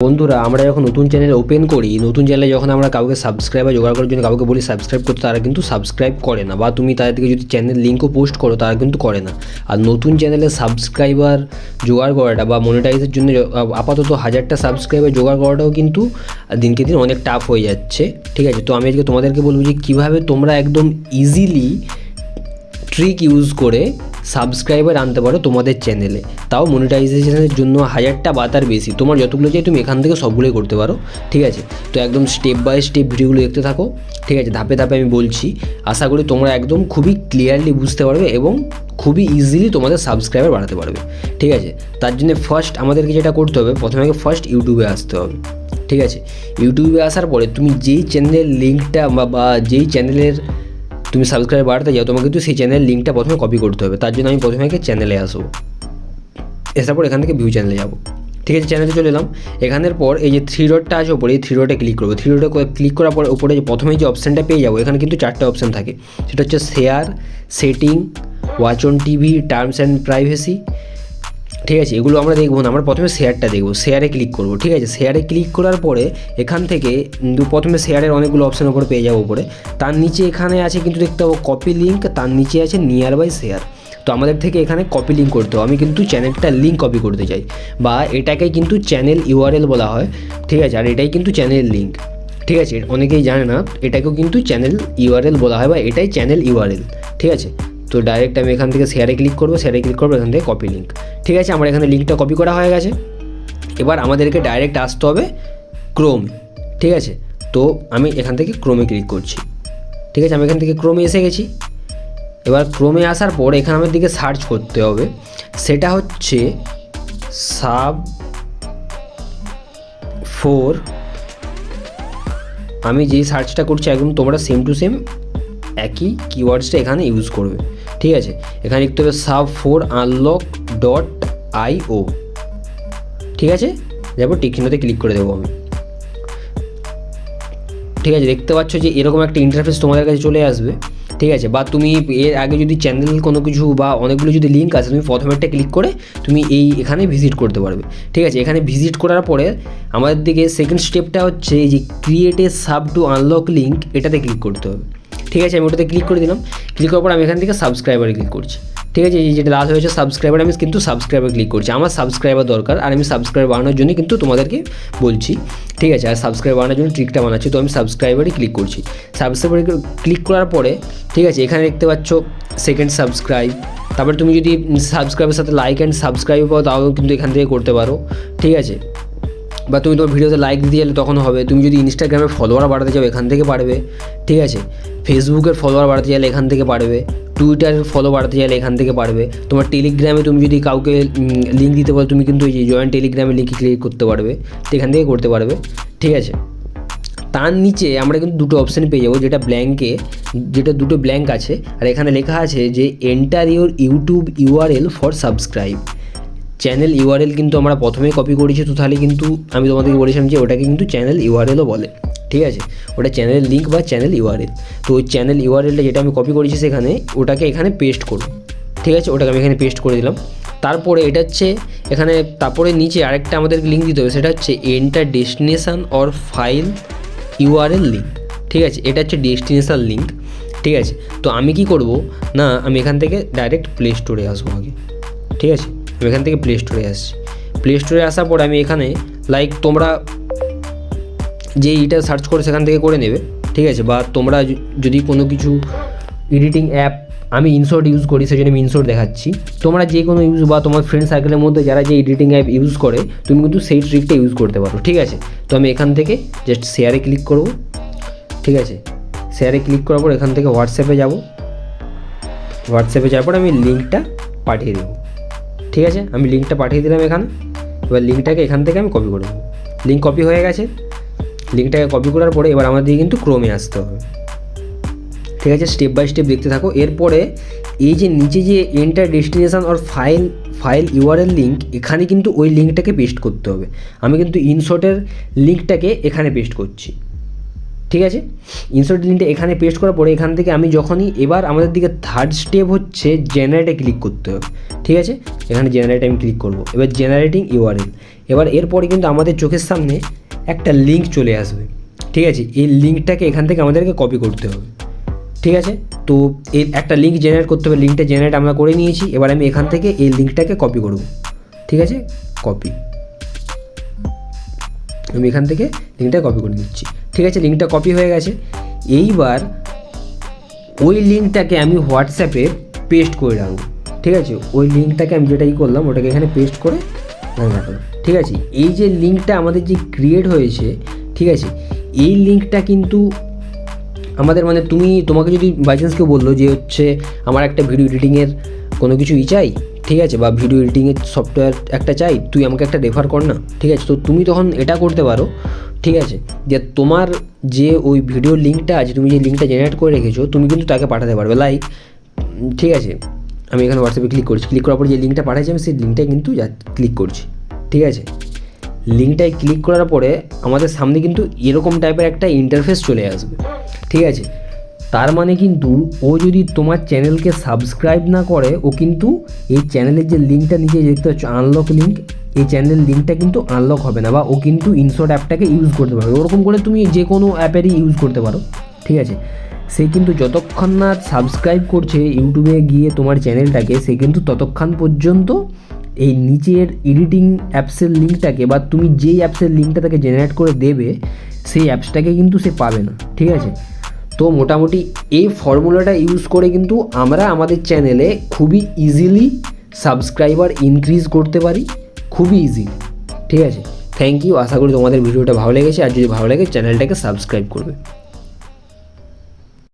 বন্ধুরা, আমরা যখন নতুন চ্যানেল ওপেন করি, নতুন চ্যানেলে যখন আমরা কাউকে সাবস্ক্রাইবার জোগাড় করার জন্য কাউকে বলি সাবস্ক্রাইব করতে, তারা কিন্তু সাবস্ক্রাইব করে না, বা তুমি তাদের থেকে যদি চ্যানেল লিঙ্কও পোস্ট করো তারা কিন্তু করে না। আর নতুন চ্যানেলে সাবস্ক্রাইবার জোগাড় করাটা বা মনিটাইজের জন্য আপাতত 1000টা সাবস্ক্রাইবার জোগাড় করাটাও কিন্তু দিনকে দিন অনেক টাফ হয়ে যাচ্ছে। ঠিক আছে, তো আমি আজকে তোমাদেরকে বলবো যে কীভাবে তোমরা একদম ইজিলি ট্রিক ইউজ করে সাবস্ক্রাইবার আনতে পারো তোমাদের চ্যানেলে, তাও মনিটাইজেশনের জন্য 1000টা বা তার বেশি। তোমার যতগুলো চাই তুমি এখান থেকে সবগুলোই করতে পারো। ঠিক আছে, তো একদম স্টেপ বাই স্টেপ ভিডিওগুলো দেখতে থাকো। ঠিক আছে, ধাপে ধাপে আমি বলছি, আশা করি তোমরা একদম খুবই ক্লিয়ারলি বুঝতে পারবে এবং খুবই ইজিলি তোমাদের সাবস্ক্রাইবার বাড়াতে পারবে। ঠিক আছে, তার জন্য ফার্স্ট আমাদেরকে যেটা করতে হবে, প্রথমে ফার্স্ট ইউটিউবে আসতে হবে। ঠিক আছে, ইউটিউবে আসার পরে তুমি যেই চ্যানেলের লিঙ্কটা বা যেই চ্যানেলের তুমি সাবস্ক্রাইব বাড়াতে যাও, তোমাকে কিন্তু সেই চ্যানেলের লিঙ্কটা প্রথমে কপি করতে হবে। তার জন্য আমি প্রথমে চ্যানেলে আসবো, আসার পর এখান থেকে ভিউ চ্যানেলে যাবো। ঠিক আছে, চ্যানেলে চলে এলাম। এখানের পর এই যে থ্রি ডটটা আছে ওপরে, এই থ্রি ডটে ক্লিক করবো। থ্রি ডটে ক্লিক করার পর ওপরে যে প্রথমে যে অপশানটা পেয়ে যাবো, এখানে কিন্তু 4টে অপশান থাকে। সেটা হচ্ছে share, setting, watch on TV, terms and privacy. ঠিক আছে, এগুলো আমরা দেখবো না, আমরা প্রথমে শেয়ারটা দেখবো। শেয়ারে ক্লিক করবো। ঠিক আছে, শেয়ারে ক্লিক করার পরে এখান থেকে প্রথমে শেয়ারের অনেকগুলো অপশান উপরে পেয়ে যাবো উপরে। তার নিচে এখানে আছে কিন্তু দেখতে পাবো কপি লিঙ্ক, তার নিচে আছে নিয়ার বাই শেয়ার। তো আমাদের থেকে এখানে কপি লিঙ্ক করতে হবে। আমি কিন্তু চ্যানেলটা লিঙ্ক কপি করতে চাই, বা এটাকে কিন্তু চ্যানেল ইউআরএল বলা হয়। ঠিক আছে, আর এটাই কিন্তু চ্যানেল লিঙ্ক। ঠিক আছে, অনেকেই জানে না, এটাকেও কিন্তু চ্যানেল ইউআরএল বলা হয়, বা এটাই চ্যানেল ইউআরএল। ঠিক আছে, তো ডাইরেক্ট আমি এখান থেকে শেয়ারে ক্লিক করবো। শেয়ারে ক্লিক করবো, এখান থেকে কপি লিঙ্ক। ঠিক আছে, আমার এখানে লিঙ্কটা কপি করা হয়ে গেছে। এবার আমাদেরকে ডাইরেক্ট আসতে হবে ক্রোমে। ঠিক আছে, তো আমি এখান থেকে ক্রোমে ক্লিক করছি। ঠিক আছে, আমি এখান থেকে ক্রোমে এসে গেছি। এবার ক্রোমে আসার পর এখানে আমার দিকে সার্চ করতে হবে, সেটা হচ্ছে সাব4। আমি যেই সার্চটা করছি একদম তোমরা সেম টু সেম একই কিওয়ার্ডসটা এখানে ইউজ করবে। ঠিক আছে, এখানে লিখতে হবে sub4unlock.io। ঠিক আছে, তারপর টিকচিহ্নতে ক্লিক করে দেবো আমি। ঠিক আছে, দেখতে পাচ্ছ যে এরকম একটা ইন্টারফেস তোমাদের কাছে চলে আসবে। ঠিক আছে, বা তুমি এর আগে যদি চ্যানেল কোনো কিছু বা অনেকগুলো যদি লিঙ্ক আছে, তুমি প্রথমেরটা ক্লিক করে তুমি এখানে ভিজিট করতে পারবে। ঠিক আছে, এখানে ভিজিট করার পরে আমাদের দিকে সেকেন্ড স্টেপটা হচ্ছে এই যে create a sub two unlock link, এটাতে ক্লিক করতে হবে। ঠিক আছে, আমি ওটাতে ক্লিক করে দিলাম। ক্লিক করার পর আমি এখান থেকে সাবস্ক্রাইবারে ক্লিক করছি। ঠিক আছে, এই যেটা লাস্ট হয়েছে সাবস্ক্রাইবার, আমি কিন্তু সাবস্ক্রাইবার ক্লিক করছি। আমার সাবস্ক্রাইবার দরকার, আর আমি সাবস্ক্রাইবার বানানোর জন্য কিন্তু তোমাদেরকে বলছি। ঠিক আছে, আর সাবস্ক্রাইবার বানানোর জন্য ট্রিকটা বানাচ্ছি, তো আমি সাবস্ক্রাইবারে ক্লিক করছি। সাবস্ক্রাইবারে ক্লিক করার পরে ঠিক আছে, এখানে দেখতে পাচ্ছ সেকেন্ড সাবস্ক্রাইব। তারপরে তুমি যদি সাবস্ক্রাইবের সাথে লাইক অ্যান্ড সাবস্ক্রাইব পাও, তাও কিন্তু এখান থেকে করতে পারো। ঠিক আছে, বা তুমি তোমার ভিডিওতে লাইক দিতে গেলে তখন হবে। তুমি যদি ইনস্টাগ্রামে ফলোয়ার বাড়াতে চাও এখান থেকে পারবে। ঠিক আছে, ফেসবুকের ফলোয়ার বাড়াতে চাইলে এখান থেকে পারবে। টুইটারের ফলো বাড়াতে চাইলে এখান থেকে পারবে। তোমার টেলিগ্রামে তুমি যদি কাউকে লিঙ্ক দিতে পারো, তুমি কিন্তু এই যে জয়েন টেলিগ্রামে লিঙ্কে ক্লিক করতে পারবে, তো এখান থেকে করতে পারবে। ঠিক আছে, তার নিচে আমরা কিন্তু দুটো অপশান পেয়ে যাবো, যেটা দুটো ব্ল্যাঙ্ক আছে, আর এখানে লেখা আছে যে enter your YouTube URL for subscribe. Channel URL কিন্তু আমরা প্রথমেই কপি করেছি, তো তাহলে কিন্তু আমি তোমাদেরকে বলেছিলাম যে ওটাকে কিন্তু চ্যানেল ইউআরএলও বলে। ঠিক আছে, ওটা চ্যানেল লিঙ্ক বা চ্যানেল ইউআরএল। তো ওই চ্যানেল ইউআরএলটা যেটা আমি কপি করেছি সেখানে, ওটাকে এখানে পেস্ট করব। ঠিক আছে, ওটাকে আমি এখানে পেস্ট করে দিলাম। তারপরে এটা হচ্ছে এখানে, তারপরে নিচে আরেকটা আমাদের লিঙ্ক দিতে হবে, সেটা হচ্ছে enter destination or file URL link. ঠিক আছে, এটা হচ্ছে ডেস্টিনেশন লিঙ্ক। ঠিক আছে, তো আমি কি করব না, আমি এখান থেকে ডাইরেক্ট প্লে স্টোরে আসবো আগে। ঠিক আছে, আমি এখান থেকে প্লে স্টোরে আসছি। প্লে স্টোরে আসার পর আমি এখানে লাইক তোমরা যে এইটা সার্চ করে সেখান থেকে করে নেবে। ঠিক আছে, বা তোমরা যদি কোনো কিছু এডিটিং অ্যাপ, আমি ইনশর্ট ইউজ করি সেই জন্য আমি ইনশর্ট দেখাচ্ছি। তোমরা যে কোনো ইউজ বা তোমার ফ্রেন্ড সার্কেলের মধ্যে যারা যে এডিটিং অ্যাপ ইউজ করে, তুমি কিন্তু সেই ট্রিকটা ইউজ করতে পারো। ঠিক আছে, তো আমি এখান থেকে জাস্ট শেয়ারে ক্লিক করব। ঠিক আছে, শেয়ারে ক্লিক করার পর এখান থেকে হোয়াটসঅ্যাপে যাব। হোয়াটসঅ্যাপে যাওয়ার পর আমি লিঙ্কটা পাঠিয়ে দেবো। ঠিক আছে, আমি লিঙ্কটা পাঠিয়ে দিলাম এখানে। এবার লিঙ্কটাকে এখান থেকে আমি কপি করে দেবো। লিঙ্ক কপি হয়ে গেছে। লিঙ্কটাকে কপি করার পরে এবার আমাদের কিন্তু ক্রোমে আসতে হবে। ঠিক আছে, স্টেপ বাই স্টেপ দেখতে থাকো। এরপরে এই যে নিচে যে enter destination or file URL link, এখানে কিন্তু ওই লিঙ্কটাকে পেস্ট করতে হবে। আমি কিন্তু ইনশর্টের লিঙ্কটাকে এখানে পেস্ট করছি। ঠিক আছে, ইনসার্ট লিঙ্কটা এখানে পেস্ট করার পরে এখান থেকে আমি যখনই, এবার আমাদের দিকে থার্ড স্টেপ হচ্ছে জেনারেটে ক্লিক করতে হবে। ঠিক আছে, এখানে জেনারেটে আমি ক্লিক করব। এবার জেনারেটিং ইউআরএল, এবার এরপরে কিন্তু আমাদের চোখের সামনে একটা লিঙ্ক চলে আসবে, ঠিক আছে। এই লিঙ্কটাকে এখান থেকে আমাদেরকে কপি করতে হবে, ঠিক আছে। তো এই একটা লিঙ্ক জেনারেট করতে হবে, লিঙ্কটা জেনারেট আমরা করে নিয়েছি। এবার আমি এখান থেকে এই লিঙ্কটাকে কপি করব, ঠিক আছে। কপি, আমি এখান থেকে লিঙ্কটা কপি করে নিচ্ছি, ঠিক আছে। লিঙ্কটা কপি হয়ে গেছে। এইবার ওই লিঙ্কটাকে আমি হোয়াটসঅ্যাপে পেস্ট করে রাখবো, ঠিক আছে। ওই লিঙ্কটাকে আমি যেটা করলাম ওটাকে এখানে পেস্ট করে রাখলাম, ঠিক আছে। এই যে লিঙ্কটা আমাদের যে ক্রিয়েট হয়েছে, ঠিক আছে, এই লিঙ্কটা কিন্তু আমাদের মানে তোমাকে যদি বাই চান্স কেউ বললো যে হচ্ছে আমার একটা ভিডিও এডিটিংয়ের কোনো কিছুই চাই, ঠিক আছে, বা ভিডিও এডিটিংয়ের সফটওয়্যার একটা চাই, তুই আমাকে একটা রেফার কর না, ঠিক আছে। তো তুমি তখন এটা করতে পারো, ঠিক আছে, যে তোমার যে ওই ভিডিও লিঙ্কটা আছে, তুমি যে লিঙ্কটা জেনারেট করে রেখেছো, তুমি কিন্তু তাকে পাঠাতে পারবে। লাইক, ঠিক আছে, আমি এখানে হোয়াটসঅ্যাপে ক্লিক করছি, ক্লিক করার পর যে লিঙ্কটা পাঠাচ্ছি আমি সেই লিঙ্কটাই কিন্তু ক্লিক করছি, ঠিক আছে। লিঙ্কটায় ক্লিক করার পরে আমাদের সামনে কিন্তু এরকম টাইপের একটা ইন্টারফেস চলে আসবে, ঠিক আছে। তার মানে কিন্তু ও যদি তোমার চ্যানেলকে সাবস্ক্রাইব না করে, ও কিন্তু এই চ্যানেলের যে লিঙ্কটা নিচে দেখতে পাচ্ছ আনলক লিঙ্ক, এই চ্যানেলের লিঙ্কটা কিন্তু আনলক হবে না, বা ও কিন্তু ইনশর্ট অ্যাপটাকে ইউজ করতে পারবে। ওরকম করে তুমি যে কোনো অ্যাপেরই ইউজ করতে পারো, ঠিক আছে। সে কিন্তু যতক্ষণ না সাবস্ক্রাইব করছে ইউটিউবে গিয়ে তোমার চ্যানেলটাকে, সে কিন্তু ততক্ষণ পর্যন্ত এই নিচের এডিটিং অ্যাপসের লিঙ্কটাকে, বা তুমি যেই অ্যাপসের লিঙ্কটা তাকে জেনারেট করে দেবে সেই অ্যাপসটাকে কিন্তু সে পাবে না, ঠিক আছে। তো মোটামুটি এই ফর্মুলাটা ইউজ করে কিন্তু আমরা আমাদের চ্যানেলে খুবই ইজিলি সাবস্ক্রাইবার ইনক্রিজ করতে পারি, খুবই ইজি, ঠিক আছে। থ্যাংক ইউ, আশা করি তোমাদের ভিডিওটা ভালো লেগেছে। আর যদি ভালো লাগে চ্যানেলটাকে সাবস্ক্রাইব করবে।